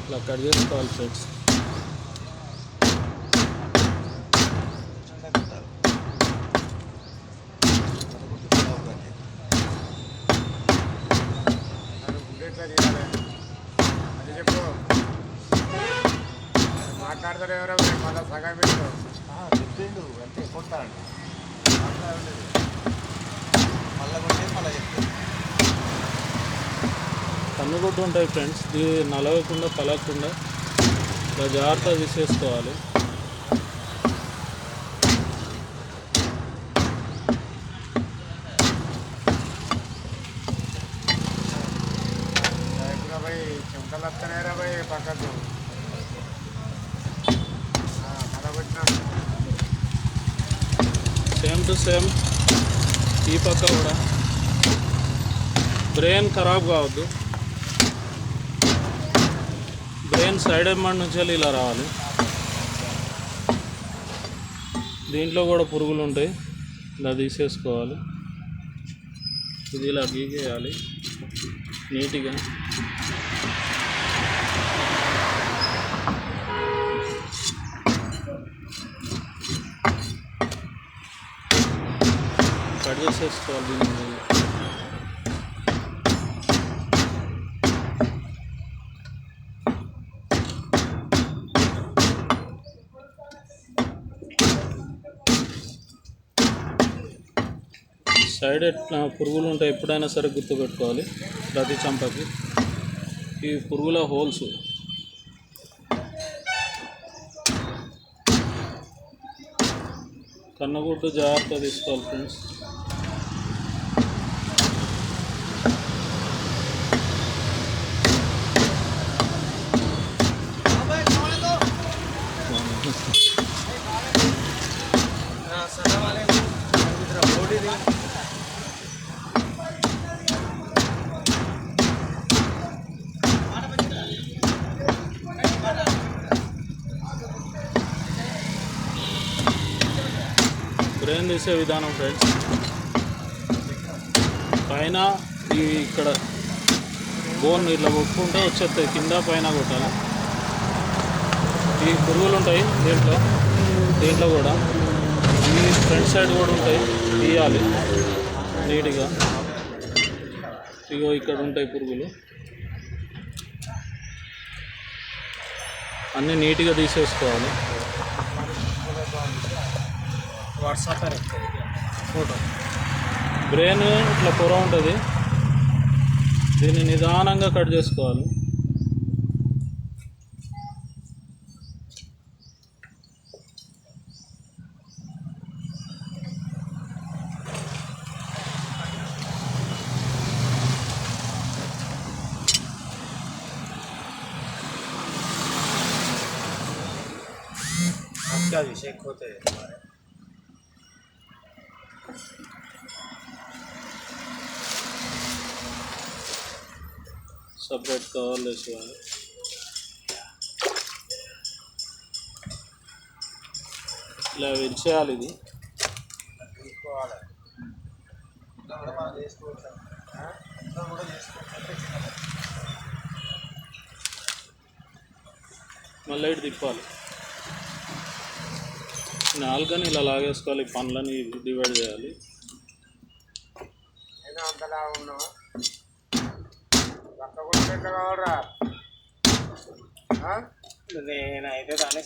ఇలా కట్ చేసుకోవాలి ఫ్రెండ్స్. మాట్లాడతారు ఎవరో మళ్ళీ సగం చెప్పిండు అంతే కొట్టాడు మళ్ళీ కొట్టే మళ్ళీ చెప్తాడు. కన్నుగుడ్డు ఉంటాయి ఫ్రెండ్స్, ఇది నలగకుండా పలగకుండా ఇలా జాగ్రత్తగా తీసేసుకోవాలి. भाई चमका लगता नहीं रहा भाई पका तो సేమ్ టు సేమ్ ఈ పక్క కూడా బ్రెయిన్ ఖరాబ్ కావద్దు. బ్రెయిన్ సైడ్ ఎమ్మడి నుంచి ఇలా రావాలి. దీంట్లో కూడా పురుగులు ఉంటాయి, ఇలా తీసేసుకోవాలి. ఇది ఇలా గీకేయాలి నీట్గా. కట్ చేసేసుకోవాలి దీన్ని. సైడ్ పురుగులు ఉంటాయి, ఎప్పుడైనా సరే గుర్తుపెట్టుకోవాలి. ప్రతి చంపకి ఈ పురుగుల హోల్స్. కన్నగుడ్డు జాగ్రత్తగా తీసుకోవాలి ఫ్రెండ్స్. బ్రెయిన్ తీసే విధానం ఫ్రెండ్స్, పైన ఈ ఇక్కడ బోన్ ఇట్లా కొట్టుకుంటే వచ్చేస్తాయి, కింద పైన కొట్టాలి. ఈ పురుగులు ఉంటాయి దీంట్లో కూడా, ఈ ఫ్రంట్ సైడ్ కూడా ఉంటాయి, తీయాలి నీట్గా. ఇగో ఇక్కడ ఉంటాయి పురుగులు, అన్నీ నీట్గా తీసేసుకోవాలి. వాట్సాప్ ఫోటో బ్రెయిన్ ఇట్లా పొర ఉంటుంది, దీన్ని నిదానంగా కట్ చేసుకోవాలి. क्या विषय होते हैं तुम्हारे సపరేట్ కవర్లు వేసుకోవాలి. ఇలా విరిచేయాలి. ఇది మళ్ళీ ఇటు తిప్పాలి. నాలుగని ఇలా లాగేసుకోవాలి, పనులని డివైడ్ చేయాలి. అంతలా ఉన్నావా పక్క కూడా ఎట్లా కావాలరా? నేనైతే దాన్ని